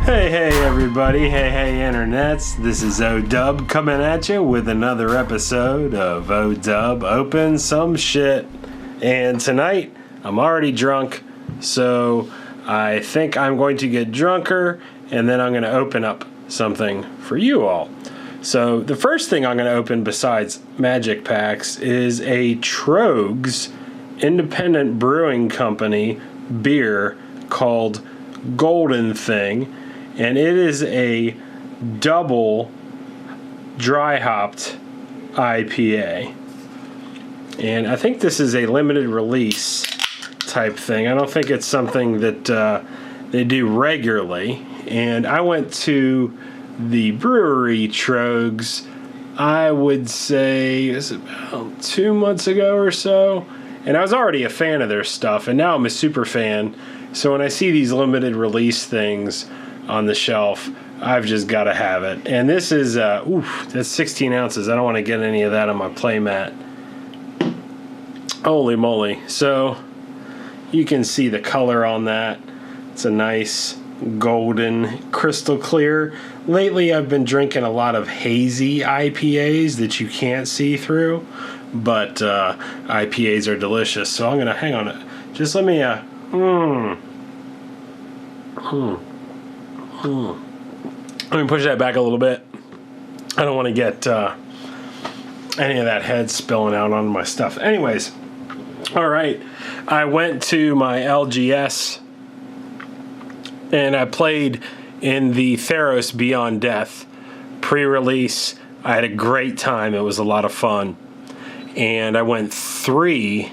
Hey everybody, hey internets, this is O-Dub coming at you with another episode of O-Dub Open Some Shit. And tonight, I'm already drunk, so I think I'm going to get drunker, and then I'm going to open up something for you all. So the first thing I'm going to open besides magic packs is a Tröegs independent brewing company beer called Golden Thing. And it is a double dry hopped IPA. And I think this is a limited release type thing. I don't think it's something that they do regularly. And I went to the brewery Tröegs, I would say it was about 2 months ago or so. And I was already a fan of their stuff, and now I'm a super fan. So when I see these limited release things on the shelf, I've just got to have it. And this is, that's 16 ounces. I don't want to get any of that on my play mat. Holy moly. So you can see the color on that. It's a nice golden crystal clear. Lately I've been drinking a lot of hazy IPAs that you can't see through, but IPAs are delicious. So I'm going to hang on it. Just let me let me push that back a little bit. I don't want to get any of that head spilling out onto my stuff. Anyways, all right. I went to my LGS and I played in the Theros Beyond Death pre-release. I had a great time. It was a lot of fun. And I went 3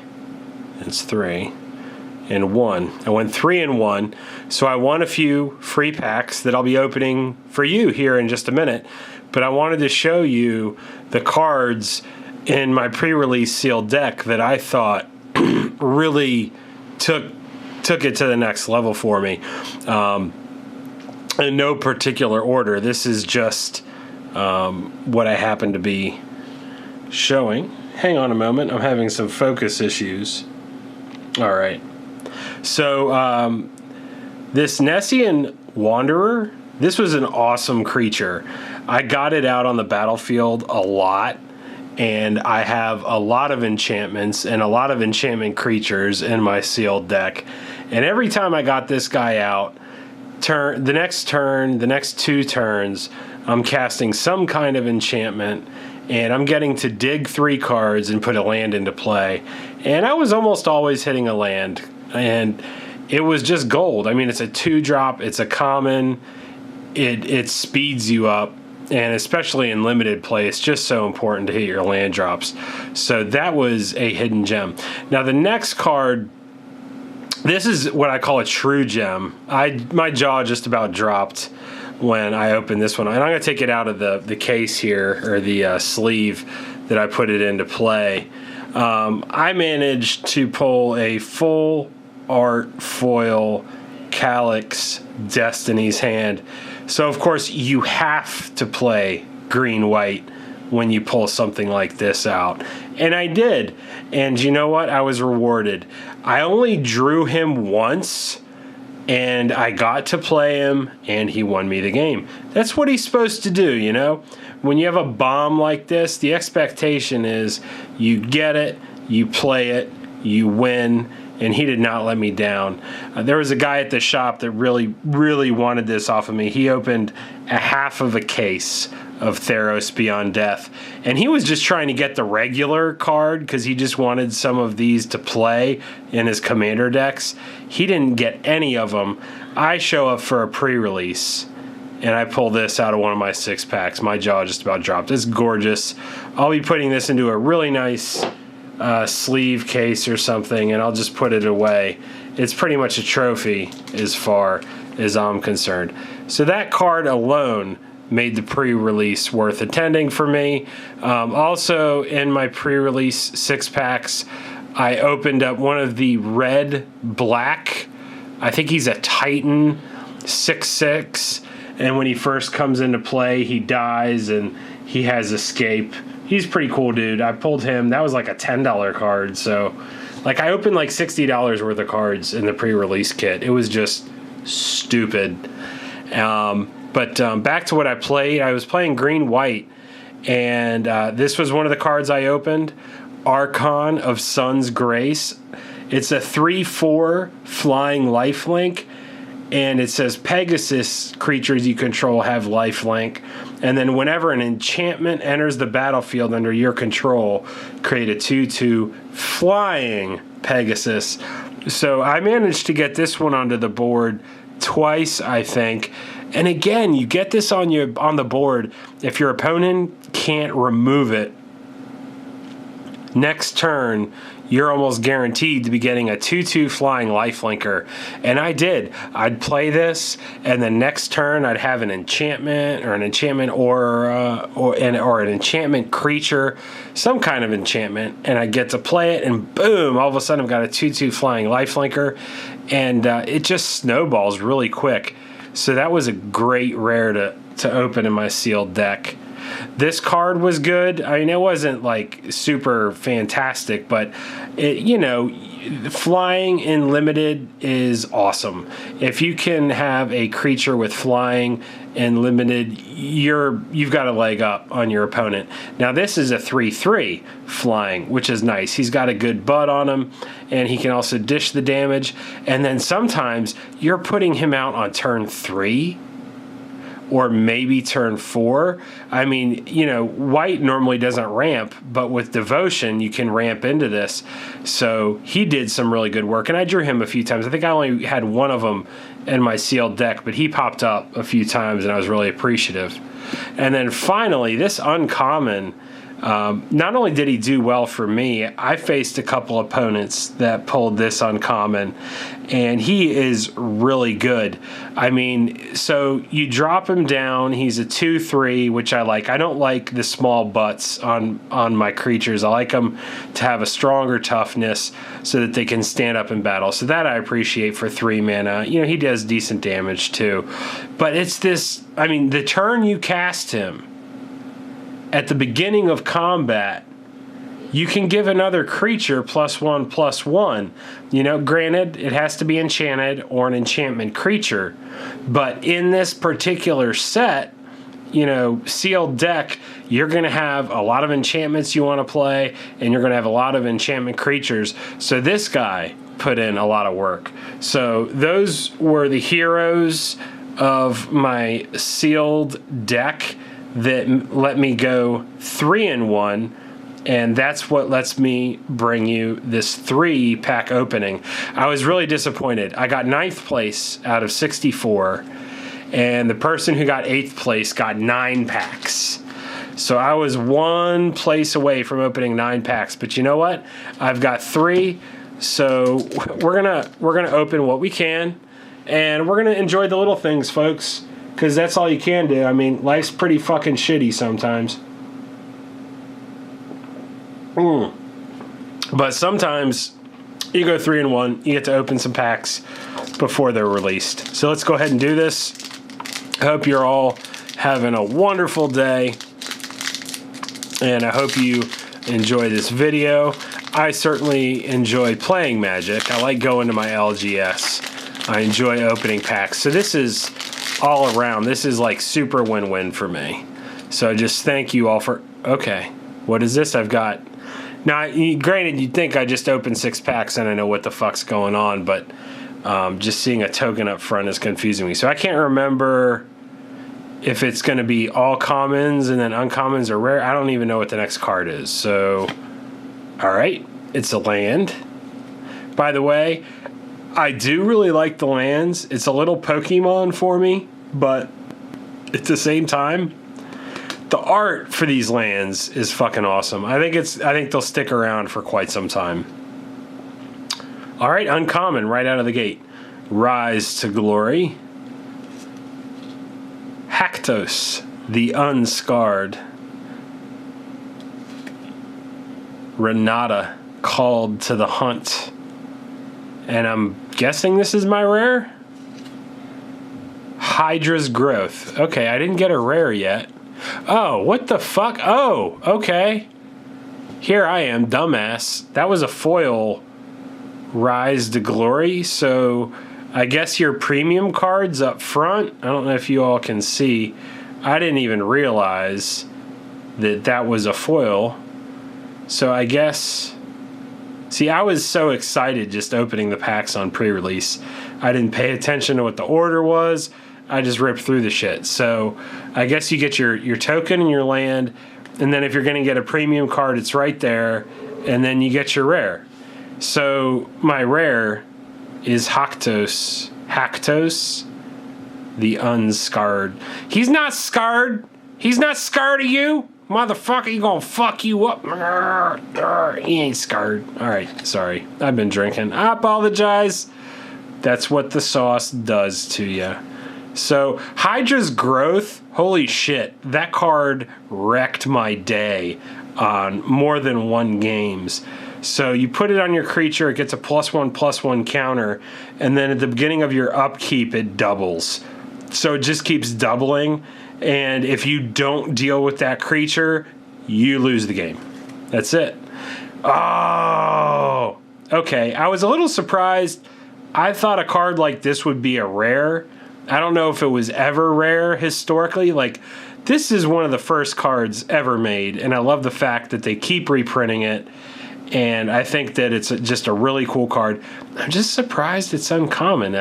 and 1. I went 3 and 1. So I won a few free packs that I'll be opening for you here in just a minute. But I wanted to show you the cards in my pre-release sealed deck that I thought really took it to the next level for me. In no particular order. This is just what I happen to be showing. Hang on a moment. I'm having some focus issues. All right. So this Nessian Wanderer, this was an awesome creature. I got it out on the battlefield a lot, and I have a lot of enchantments and a lot of enchantment creatures in my sealed deck. And every time I got this guy out, the next 2 turns, I'm casting some kind of enchantment, and I'm getting to dig 3 cards and put a land into play. And I was almost always hitting a land, and it was just gold. I mean, it's a 2-drop, it's a common, it speeds you up, and especially in limited play, it's just so important to hit your land drops. So that was a hidden gem. Now the next card, this is what I call a true gem. My jaw just about dropped when I opened this one. And I'm going to take it out of the case here, or the sleeve that I put it into play. I managed to pull a full art foil Calyx Destiny's Hand. So of course you have to play green-white when you pull something like this out. And I did. And you know what? I was rewarded. I only drew him once, and I got to play him, and he won me the game. That's what he's supposed to do, you know? When you have a bomb like this, the expectation is you get it, you play it, you win, and he did not let me down. There was a guy at the shop that really, really wanted this off of me. He opened a half of a case of Theros Beyond Death, and he was just trying to get the regular card because he just wanted some of these to play in his commander decks. He didn't get any of them. I show up for a pre-release, and I pull this out of one of my 6-packs. My jaw just about dropped. It's gorgeous. I'll be putting this into a really nice sleeve case or something, and I'll just put it away. It's pretty much a trophy as far as I'm concerned. So that card alone made the pre-release worth attending for me. Also in my pre-release 6-packs, I opened up one of the red black, I think he's a Titan 6/6, and when he first comes into play he dies and he has escape. He's pretty cool, dude. I pulled him. That was like a $10 card. So, like, I opened like $60 worth of cards in the pre-release kit. It was just stupid. But back to what I played. I was playing green-white, and this was one of the cards I opened, Archon of Sun's Grace. It's a 3/4 flying lifelink, and it says Pegasus creatures you control have lifelink. And then whenever an enchantment enters the battlefield under your control, create a 2/2 flying Pegasus. So I managed to get this one onto the board twice, I think. And again, you get this on the board if your opponent can't remove it. Next turn, you're almost guaranteed to be getting a 2/2 flying lifelinker. And I did. I'd play this, and the next turn I'd have an enchantment or an enchantment creature, some kind of enchantment, and I get to play it, and boom, all of a sudden I've got a 2/2 flying lifelinker, and it just snowballs really quick. So that was a great rare to open in my sealed deck. This card was good. I mean, it wasn't like super fantastic, but it, you know, flying in limited is awesome. If you can have a creature with flying in limited, you've got a leg up on your opponent. Now this is a 3/3 flying, which is nice. He's got a good butt on him, and he can also dish the damage. And then sometimes you're putting him out on turn 3. Or maybe turn 4. I mean, you know, white normally doesn't ramp, but with devotion, you can ramp into this. So he did some really good work, and I drew him a few times. I think I only had one of them in my sealed deck, but he popped up a few times, and I was really appreciative. And then finally, this uncommon, not only did he do well for me, I faced a couple opponents that pulled this uncommon, and he is really good. I mean, so you drop him down, he's a 2/3, which I like. I don't like the small butts on my creatures. I like them to have a stronger toughness so that they can stand up in battle. So that I appreciate for 3 mana. You know, he does decent damage too. But it's this, I mean, the turn you cast him, at the beginning of combat, you can give another creature +1/+1. You know, granted, it has to be enchanted or an enchantment creature. But in this particular set, you know, sealed deck, you're going to have a lot of enchantments you want to play, and you're going to have a lot of enchantment creatures. So this guy put in a lot of work. So those were the heroes of my sealed deck that let me go 3-in-1, and that's what lets me bring you this 3-pack opening. I was really disappointed. I got 9th place out of 64, and the person who got 8th place got 9 packs. So I was 1 place away from opening 9 packs, but you know what? I've got 3, so we're gonna open what we can, and we're gonna enjoy the little things, folks. Because that's all you can do. I mean, life's pretty fucking shitty sometimes. But sometimes you go 3-in-1, you get to open some packs before they're released. So let's go ahead and do this. I hope you're all having a wonderful day, and I hope you enjoy this video. I certainly enjoy playing Magic. I like going to my LGS. I enjoy opening packs. So this is all around. This is like super win-win for me. So just thank you all for... Okay, what is this I've got? Now, granted, you'd think I just opened 6 packs and I know what the fuck's going on, but just seeing a token up front is confusing me. So I can't remember if it's going to be all commons and then uncommons or rare. I don't even know what the next card is. So, all right, it's a land. By the way, I do really like the lands. It's a little Pokemon for me, but at the same time, the art for these lands is fucking awesome. I think they'll stick around for quite some time. All right, uncommon right out of the gate. Rise to Glory. Haktos, the Unscarred. Renata, Called to the Hunt. And I'm guessing this is my rare? Hydra's Growth. Okay, I didn't get a rare yet. Oh, what the fuck? Oh, okay. Here I am, dumbass. That was a foil Rise to Glory, so I guess your premium cards up front. I don't know if you all can see. I didn't even realize that that was a foil. So I guess... See, I was so excited just opening the packs on pre-release. I didn't pay attention to what the order was. I just ripped through the shit. So I guess you get your token and your land, and then if you're going to get a premium card, it's right there, and then you get your rare. So my rare is Haktos, the unscarred. He's not scarred. He's not scarred of you. Motherfucker, he gonna fuck you up. He ain't scarred. Alright, sorry. I've been drinking. I apologize. That's what the sauce does to you. So, Hydra's Growth, holy shit. That card wrecked my day on more than one games. So, you put it on your creature, it gets a +1/+1 counter, and then at the beginning of your upkeep, it doubles. So, it just keeps doubling. And if you don't deal with that creature, you lose the game. That's it. Oh, okay. I was a little surprised. I thought a card like this would be a rare. I don't know if it was ever rare historically. Like, this is one of the first cards ever made, and I love the fact that they keep reprinting it. And I think that it's just a really cool card. I'm just surprised it's uncommon.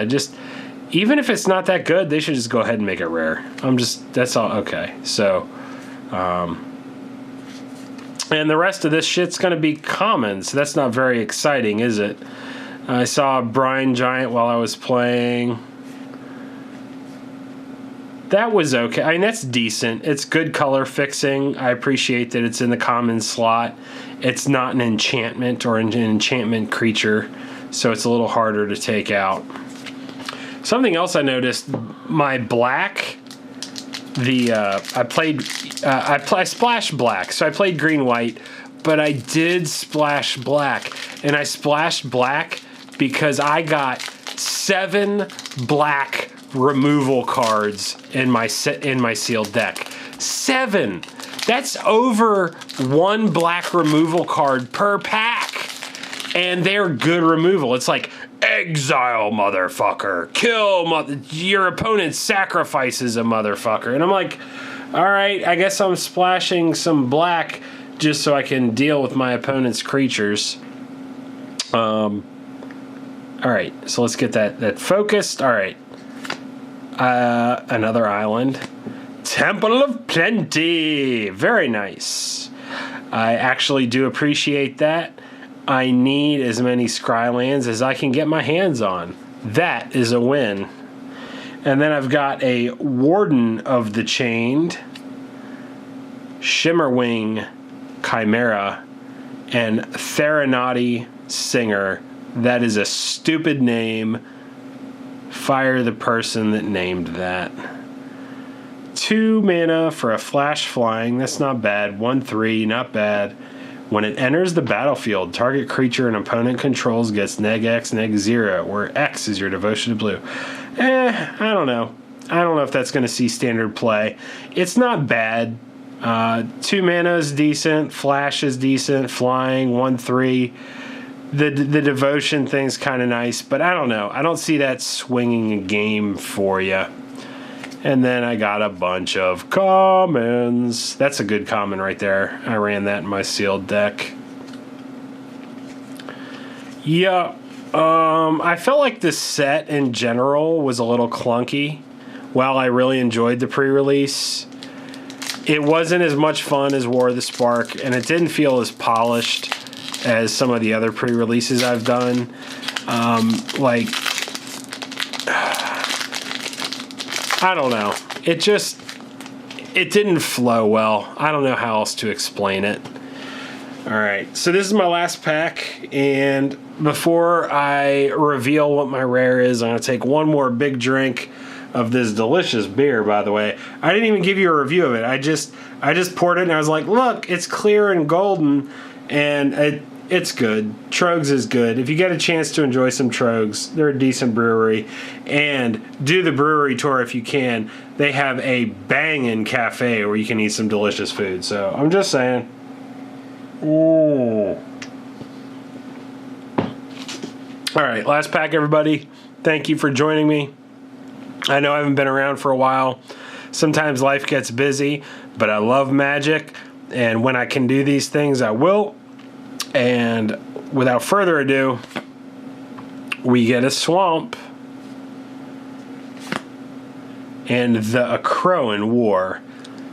Even if it's not that good, they should just go ahead and make it rare. That's all. Okay. So, and the rest of this shit's going to be common, so that's not very exciting, is it? I saw a Brine Giant while I was playing. That was okay. I mean, that's decent. It's good color fixing. I appreciate that it's in the common slot. It's not an enchantment or an enchantment creature, so it's a little harder to take out. Something else I noticed, my black, I splashed black, so I played green-white, but I did splash black, and I splashed black because I got 7 black removal cards in my sealed deck. 7! That's over 1 black removal card per pack, and they're good removal. It's like, exile, motherfucker. Kill, your opponent sacrifices a motherfucker. And I'm like, all right, I guess I'm splashing some black just so I can deal with my opponent's creatures. All right, so let's get that focused. All right. Another island. Temple of Plenty. Very nice. I actually do appreciate that. I need as many Scrylands as I can get my hands on. That is a win. And then I've got a Warden of the Chained, Shimmerwing Chimera, and Theranati Singer. That is a stupid name. Fire the person that named that. 2 mana for a flash flying. That's not bad. 1/3, not bad. When it enters the battlefield, target creature an opponent controls gets -X, -0, where X is your devotion to blue. I don't know. I don't know if that's going to see standard play. It's not bad. 2 mana is decent. Flash is decent. Flying, 1/3. The devotion thing's kind of nice, but I don't know. I don't see that swinging a game for you. And then I got a bunch of commons. That's a good common right there. I ran that in my sealed deck. Yeah, I felt like this set in general was a little clunky. While I really enjoyed the pre-release, it wasn't as much fun as War of the Spark, and it didn't feel as polished as some of the other pre-releases I've done. I don't know. It didn't flow well. I don't know how else to explain it. All right, so this is my last pack, and before I reveal what my rare is, I'm gonna take one more big drink of this delicious beer, by the way. I didn't even give you a review of it. I just poured it and I was like, look, it's clear and golden, and it's good. Tröegs is good. If you get a chance to enjoy some Tröegs, they're a decent brewery. And do the brewery tour if you can. They have a banging cafe where you can eat some delicious food. So I'm just saying. Ooh. All right, last pack, everybody. Thank you for joining me. I know I haven't been around for a while. Sometimes life gets busy, but I love Magic, and when I can do these things, I will. And without further ado, we get a swamp and the Akroan War.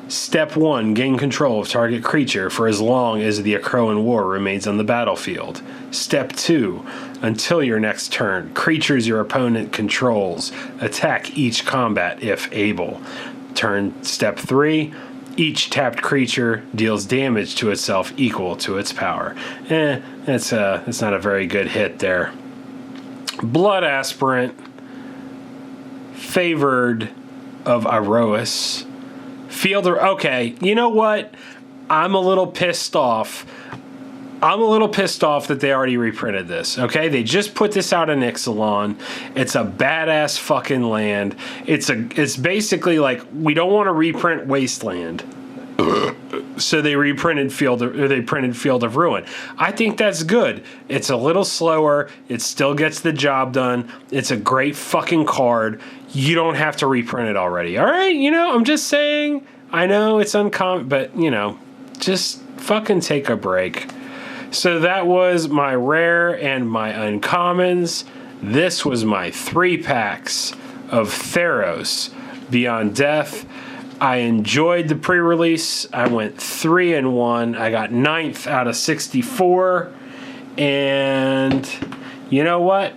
Step 1, gain control of target creature for as long as the Akroan War remains on the battlefield. Step 2, until your next turn, creatures your opponent controls attack each combat if able. Step 3, each tapped creature deals damage to itself equal to its power. That's not a very good hit there. Blood Aspirant, favored of Iroas. Okay, you know what? I'm a little pissed off. That they already reprinted this, okay? They just put this out in Ixalan. It's a badass fucking land. It's basically like, we don't want to reprint Wasteland. So they printed Field of Ruin. I think that's good. It's a little slower. It still gets the job done. It's a great fucking card. You don't have to reprint it already. All right? I'm just saying. I know it's uncommon, but, just fucking take a break. So that was my rare and my uncommons. This was my 3 packs of Theros Beyond Death. I enjoyed the pre-release. I went 3-1. I got 9th out of 64. And you know what?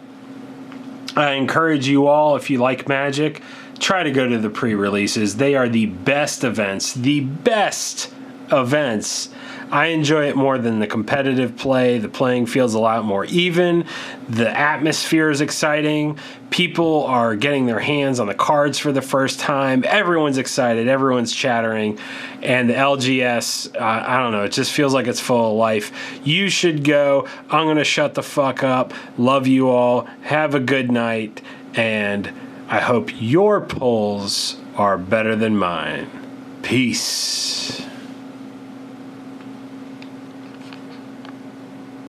I encourage you all, if you like Magic, try to go to the pre-releases. They are the best events. The best events. I enjoy it more than the competitive play. The playing field's a lot more even. The atmosphere is exciting. People are getting their hands on the cards for the first time. Everyone's excited. Everyone's chattering. And the LGS, I don't know, it just feels like it's full of life. You should go. I'm going to shut the fuck up. Love you all. Have a good night. And I hope your pulls are better than mine. Peace.